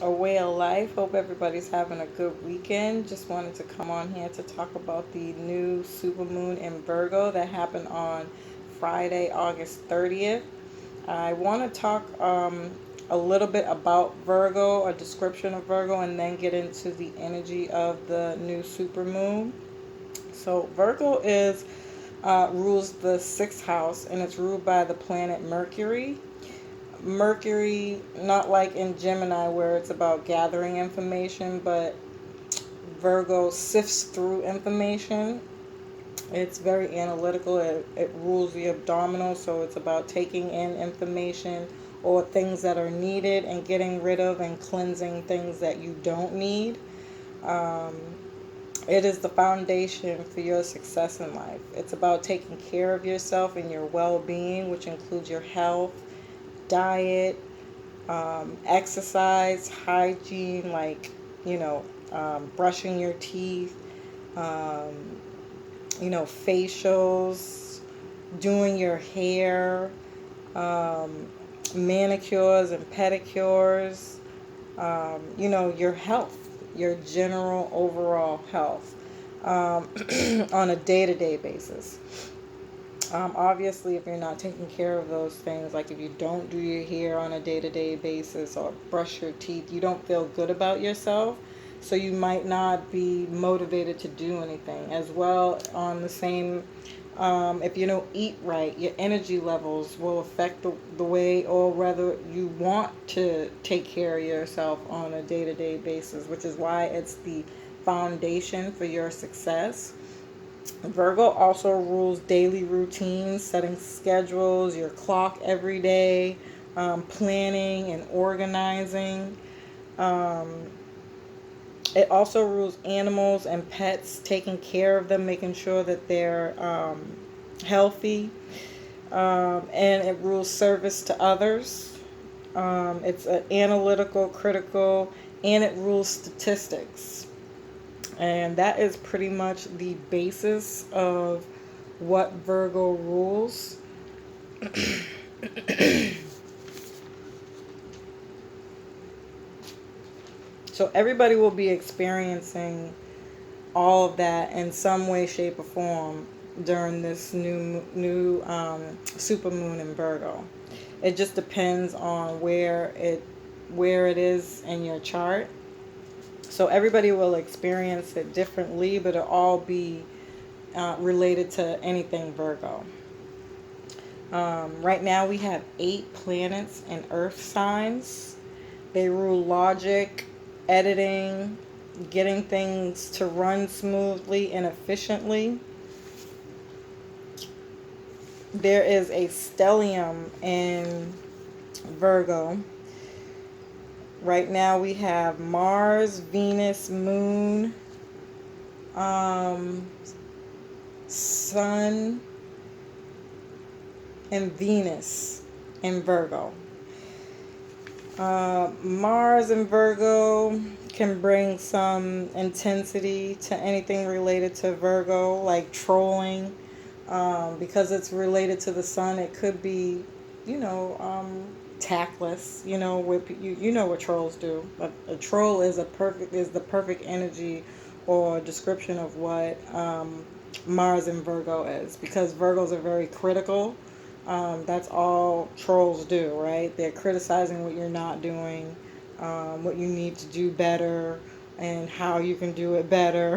A way of life. Hope everybody's having a good weekend. Just wanted to come on here to talk about the new supermoon in Virgo that happened on Friday, August 30th. I want to talk a little bit about Virgo, a description of Virgo, and then get into the energy of the new supermoon. So Virgo is rules the sixth house, and it's ruled by the planet Mercury. Mercury, not like in Gemini where it's about gathering information, but Virgo sifts through information. It's very analytical. It rules the abdominal, so it's about taking in information or things that are needed and getting rid of and cleansing things that you don't need. Um, it is the foundation for your success in life. It's about taking care of yourself and your well being, which includes your health, diet, exercise, hygiene, like, you know, brushing your teeth, um, facials, doing your hair, um, manicures and pedicures, your health, your general overall health on a day to day basis. Obviously, if you're not taking care of those things, like if you don't do your hair on a day to day basis or brush your teeth, you don't feel good about yourself. So you might not be motivated to do anything. As well, on the same, if you don't eat right, your energy levels will affect the way or whether you want to take care of yourself on a day to day basis, which is why it's the foundation for your success. Virgo also rules daily routines, setting schedules, your clock every day, planning and organizing. Um, it also rules animals and pets, taking care of them, making sure that they're healthy. And it rules service to others. It's analytical, critical, and it rules statistics. And that is pretty much the basis of what Virgo rules. So everybody will be experiencing all of that in some way, shape, or form during this new super moon in Virgo. It just depends on where it is in your chart. So everybody will experience it differently, but it'll all be related to anything Virgo. Right now we have 8 planets in Earth signs. They rule logic, editing, getting things to run smoothly and efficiently. There is a stellium in Virgo. Right now we have Mars, Venus, Moon, um, Sun, and Venus in Virgo. Mars in Virgo can bring some intensity to anything related to Virgo, like trolling. Because it's related to the sun, it could be, tactless. You know what trolls do. A troll is the perfect energy or description of what Mars in Virgo is, because Virgos are very critical. That's all trolls do, right? They're criticizing what you're not doing, what you need to do better, and how you can do it better,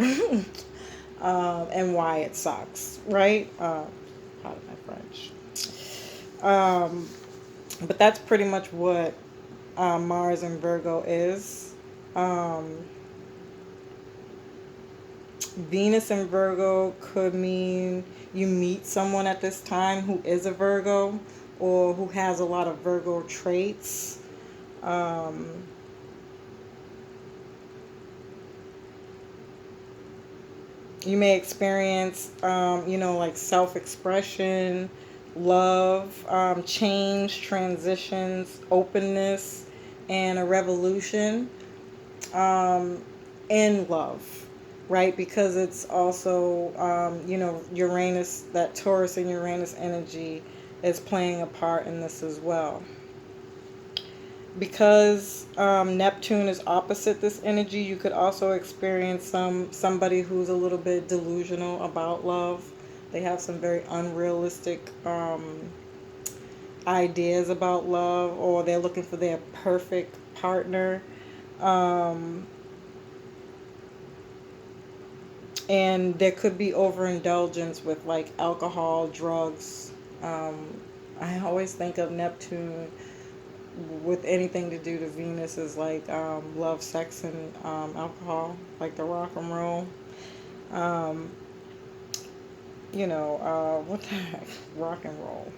and why it sucks, right? Pardon my French. Um, but that's pretty much what Mars and Virgo is. Um, Venus and Virgo could mean you meet someone at this time who is a Virgo or who has a lot of Virgo traits. Um, you may experience, like self expression, love, change, transitions, openness, and a revolution um, in love, right? Because it's also, Uranus, that Taurus and Uranus energy is playing a part in this as well. Because Neptune is opposite this energy, you could also experience somebody who's a little bit delusional about love. They have some very unrealistic ideas about love, or they're looking for their perfect partner. Um, and there could be overindulgence with like alcohol, drugs. Um, I always think of Neptune with anything to do to Venus is like love, sex, and alcohol, like the rock and roll. Um, what the heck? Rock and roll.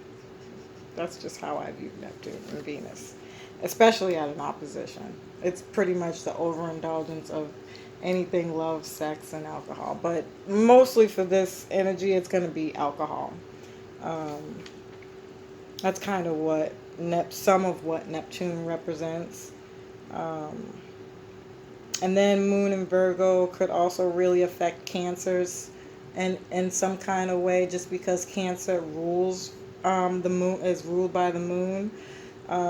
That's just how I view Neptune and Venus, especially at an opposition. It's pretty much the overindulgence of anything love, sex, and alcohol. But mostly for this energy, it's going to be alcohol. Um, that's kind of what some of what Neptune represents. Um, and then Moon and Virgo could also really affect Cancers, and in some kind of way, just because Cancer rules the moon is ruled by the moon.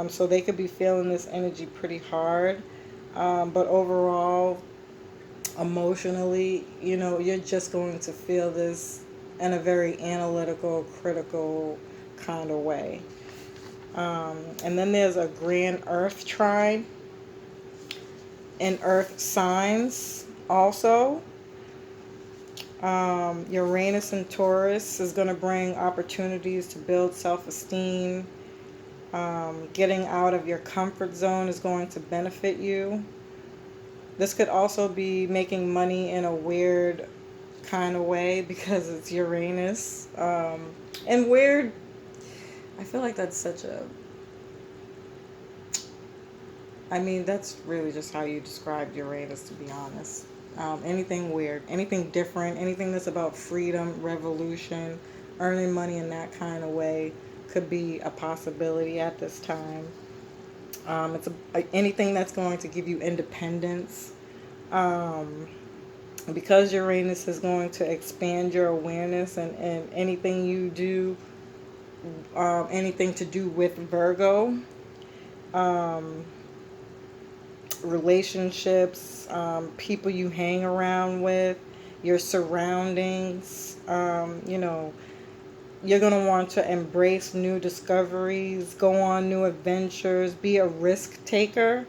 So they could be feeling this energy pretty hard. But overall, emotionally, you're just going to feel this in a very analytical, critical kind of way. And then there's a grand Earth trine in Earth signs also. Uranus and Taurus is going to bring opportunities to build self-esteem. Getting out of your comfort zone is going to benefit you. This could also be making money in a weird kind of way because it's Uranus. And weird, I feel like that's such a, I mean, that's really just how you describe Uranus, to be honest. Anything weird, anything different, anything that's about freedom, revolution, earning money in that kind of way could be a possibility at this time. Anything that's going to give you independence. Um, because Uranus is going to expand your awareness, and anything you do, anything to do with Virgo, um, relationships, people you hang around with, your surroundings, you're going to want to embrace new discoveries, go on new adventures, be a risk taker.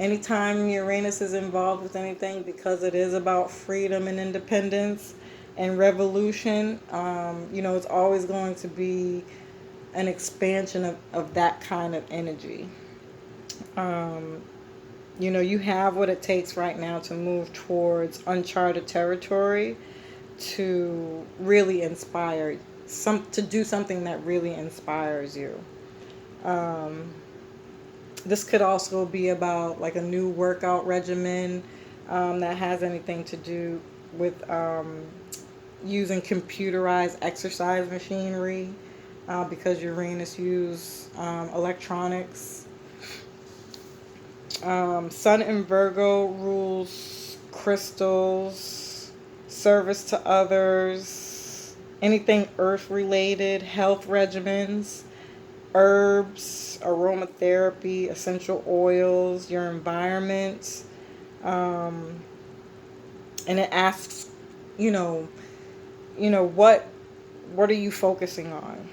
Anytime Uranus is involved with anything, because it is about freedom and independence and revolution, it's always going to be an expansion of that kind of energy. Um, you have what it takes right now to move towards uncharted territory, to really inspire to do something that really inspires you. Um, this could also be about like a new workout regimen that has anything to do with using computerized exercise machinery, because Uranus use electronics. Sun in Virgo rules crystals, service to others, anything earth related, health regimens, herbs, aromatherapy, essential oils, your environment. Um, and it asks, you know, what are you focusing on?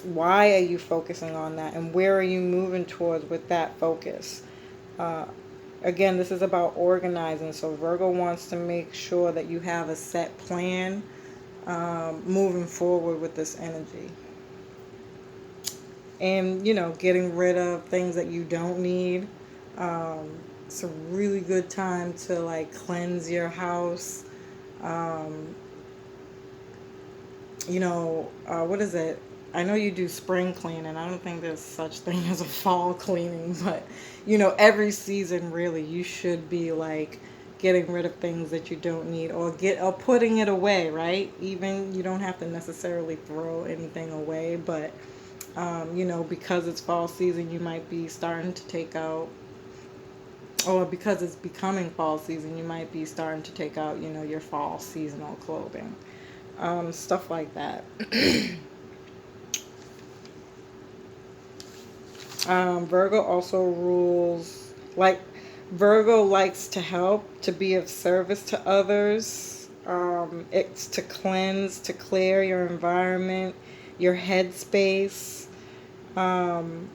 Why are you focusing on that, and where are you moving towards with that focus? Uh, Again, this is about organizing. So Virgo wants to make sure that you have a set plan moving forward with this energy. And, getting rid of things that you don't need. It's a really good time to like cleanse your house. Um, what is it? I know you do spring cleaning. I don't think there's such thing as a fall cleaning, but every season really you should be like getting rid of things that you don't need, or putting it away, right? Even you don't have to necessarily throw anything away, but because it's fall season, you might be starting to take out, or because it's becoming fall season, you might be starting to take out, your fall seasonal clothing, stuff like that. Virgo also rules, like, Virgo likes to help, to be of service to others. It's to cleanse, to clear your environment, your headspace, um,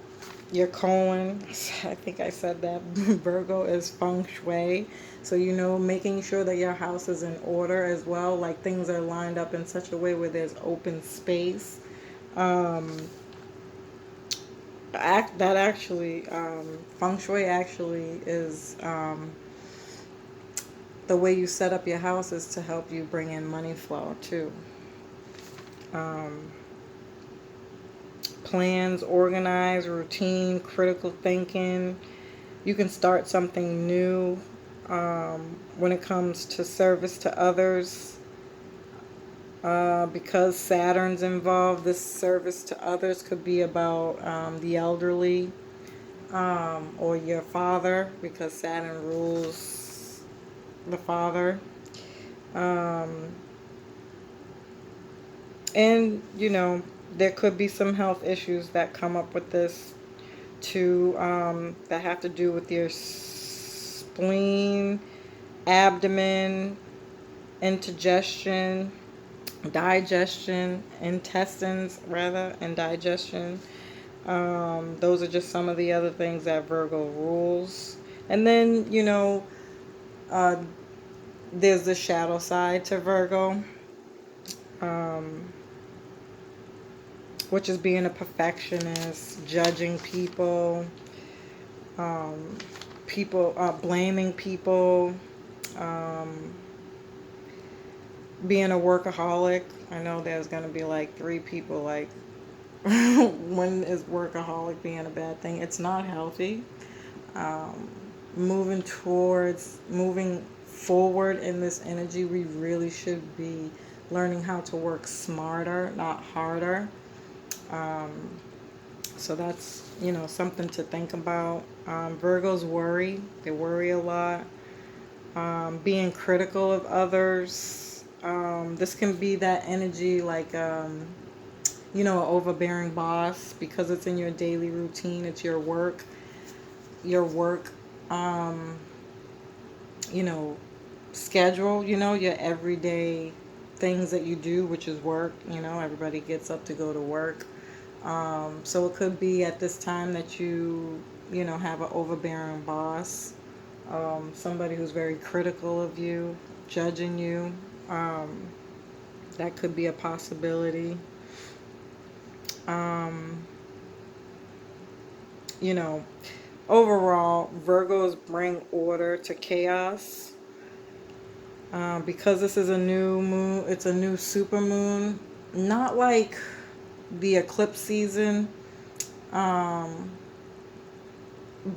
your colon. I think I said that. Virgo is feng shui. So, making sure that your house is in order as well, like things are lined up in such a way where there's open space. Um, that actually, feng shui actually is, the way you set up your house is to help you bring in money flow too. Um, Plans, organize, routine, critical thinking. You can start something new. When it comes to service to others, because Saturn's involved, this service to others could be about the elderly, or your father, because Saturn rules the father. Um, and, there could be some health issues that come up with this too, that have to do with your spleen, abdomen, indigestion, intestines rather, and digestion. Those are just some of the other things that Virgo rules. And then, uh, there's the shadow side to Virgo, um, which is being a perfectionist, judging people, um, blaming people, um, being a workaholic. I know there's going to be like three people like, when is workaholic being a bad thing? It's not healthy. Um, moving forward in this energy, we really should be learning how to work smarter, not harder. Um, so that's, something to think about. Virgos worry. They worry a lot. Being critical of others. This can be that energy like, an overbearing boss, because it's in your daily routine. It's your work, um, you know, schedule, your everyday things that you do, which is work. Everybody gets up to go to work. So it could be at this time that you have an overbearing boss, somebody who's very critical of you, judging you. Um, that could be a possibility. Um, you know, Overall, Virgos bring order to chaos. Because this is a new moon, it's a new supermoon. Not like the eclipse season, um,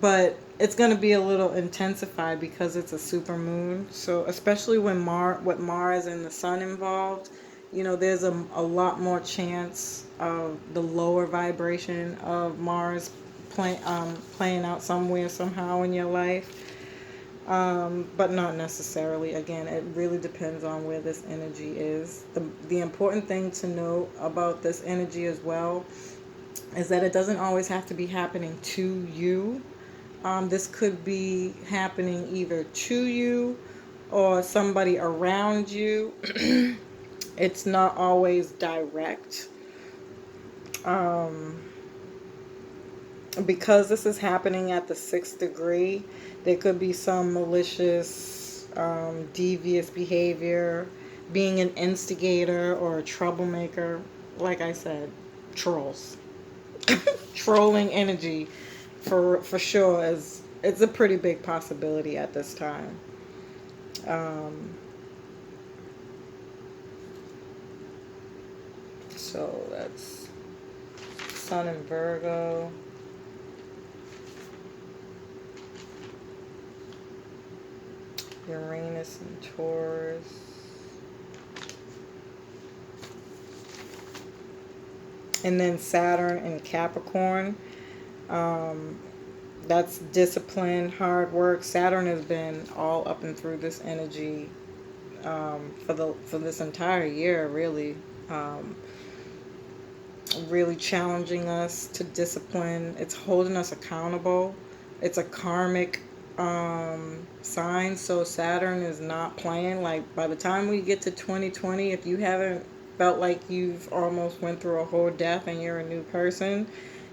but it's going to be a little intensified because it's a super moon. So especially when with Mars and the sun involved, there's a lot more chance of the lower vibration of Mars playing out somewhere somehow in your life. But not necessarily. Again, it really depends on where this energy is. The important thing to know about this energy as well is that it doesn't always have to be happening to you. This could be happening either to you or somebody around you. It's not always direct. Um, because this is happening at the 6th degree, there could be some malicious, devious behavior, being an instigator or a troublemaker. Like I said, trolls. Trolling energy for sure is it's a pretty big possibility at this time. Um, so that's Sun in Virgo. Uranus and Taurus. And then Saturn in Capricorn. Um, that's discipline, hard work. Saturn has been all up and through this energy, for this entire year, really. Um, really challenging us to discipline. It's holding us accountable. It's a karmic sign. So Saturn is not playing. Like by the time we get to 2020, if you haven't felt like you've almost went through a whole death and you're a new person,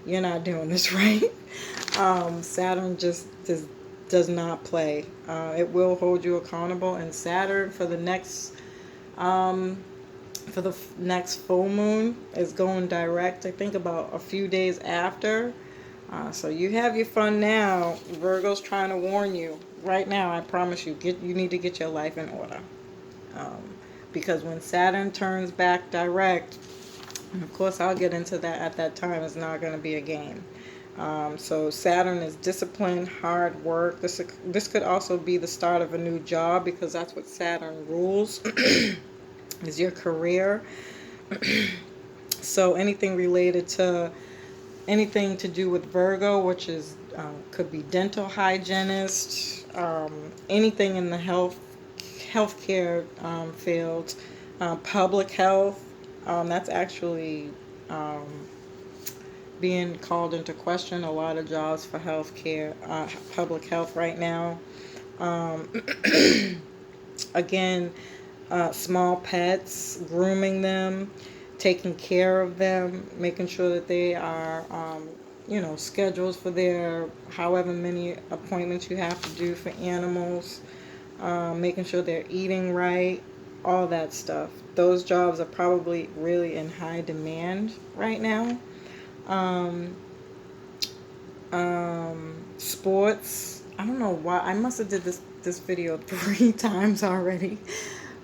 you're not doing this right. Saturn just does not play. It will hold you accountable. And Saturn um, for the next full moon is going direct. I think about a few days after. So you have your fun now. Virgo's trying to warn you right now. I promise you, you need to get your life in order. Um, because when Saturn turns back direct, and of course I'll get into that at that time. It's not going to be a game. So Saturn is discipline, hard work. This could also be the start of a new job because that's what Saturn rules is your career. So anything to do with Virgo, which is could be dental hygienist, anything in the healthcare field, public health. That's actually being called into question. A lot of jobs for healthcare, public health right now. Um, again, small pets, grooming them, taking care of them, making sure that they are, scheduled for their however many appointments you have to do for animals, making sure they're eating right, all that stuff. Those jobs are probably really in high demand right now. Um, Sports. I don't know why. I must have did this video 3 times already.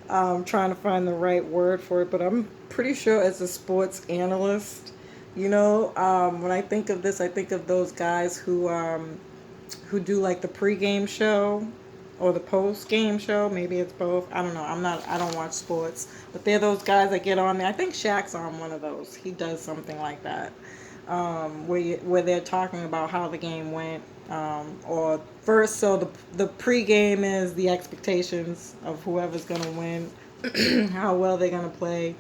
Trying to find the right word for it, but I'm pretty sure as a sports analyst, when I think of this, I think of those guys who do like the pregame show or the post-game show. Maybe it's both. I don't know. I don't watch sports, but they're those guys that get on there. I think Shaq's on one of those. He does something like that, where they're talking about how the game went. Or first, so the pregame is the expectations of whoever's going to win, how well they're going to play,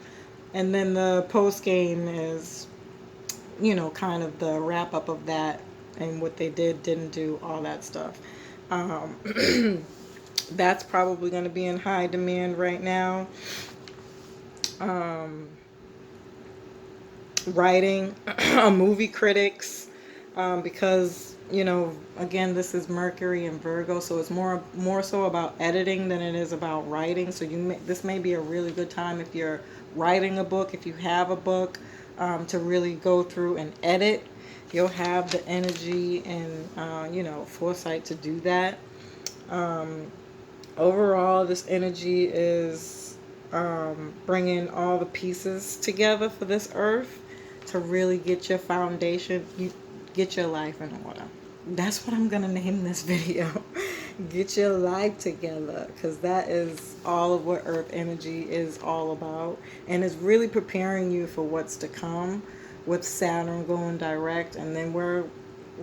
and then the postgame is, kind of the wrap up of that and what they didn't do, all that stuff. Um, that's probably going to be in high demand right now. Um, Writing, movie critics, because again, this is Mercury and Virgo, so it's more so about editing than it is about writing. So this may be a really good time if you're writing a book, if you have a book, to really go through and edit. You'll have the energy and foresight to do that. Um, Overall, this energy is bringing all the pieces together for this earth to really get your foundation, get your life in order. That's what I'm going to name this video. Get your life together, because that is all of what earth energy is all about. And it's really preparing you for what's to come with Saturn going direct. And then we're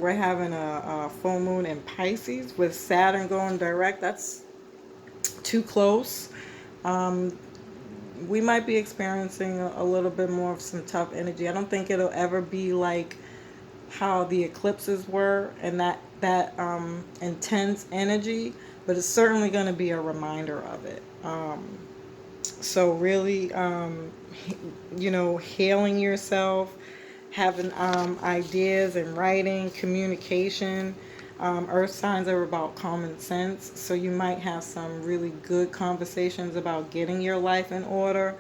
having a full moon in Pisces with Saturn going direct. That's too close. We might be experiencing a little bit more of some tough energy. I don't think it'll ever be like how the eclipses were and that intense energy, but it's certainly going to be a reminder of it. So really, hailing yourself, having ideas and writing, communication. Earth signs are about common sense, so you might have some really good conversations about getting your life in order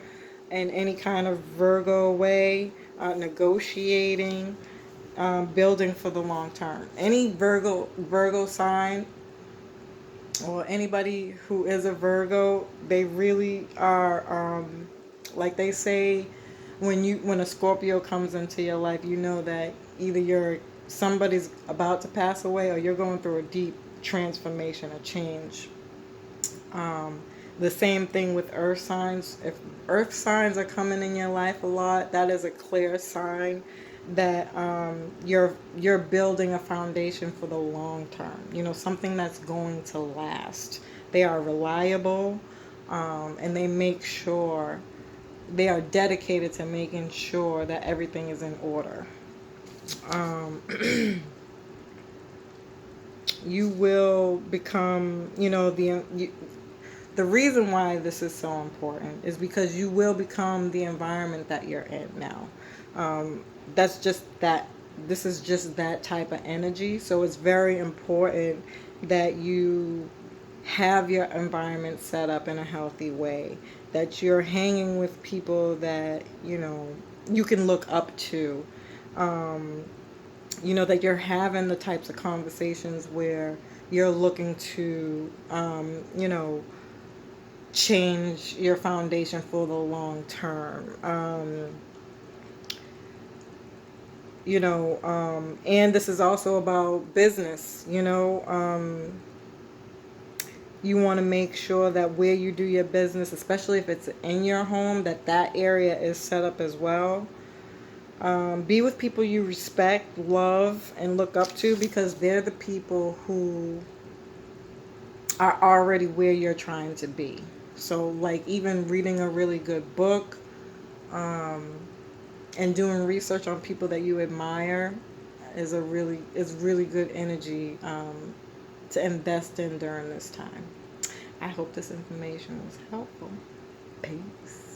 in any kind of Virgo way, negotiating, building for the long term. Any Virgo sign or anybody who is a Virgo, they really are, like they say, when a Scorpio comes into your life, you know that either somebody's about to pass away or you're going through a deep transformation, a change. The same thing with earth signs. If earth signs are coming in your life a lot, that is a clear sign that you're building a foundation for the long term. Something that's going to last. They are reliable, and they make sure they are dedicated to making sure that everything is in order. Um, you will become, the reason why this is so important is because you will become the environment that you're in now. Um, that's just that, this is just that type of energy. So it's very important that you have your environment set up in a healthy way, that you're hanging with people that, you can look up to. Um, that you're having the types of conversations where you're looking to, change your foundation for the long term. And this is also about business. You want to make sure that where you do your business, especially if it's in your home, that area is set up as well. Be with people you respect, love, and look up to, because they're the people who are already where you're trying to be. So, like, even reading a really good book, um, and doing research on people that you admire is really good energy, to invest in during this time. I hope this information was helpful. Peace.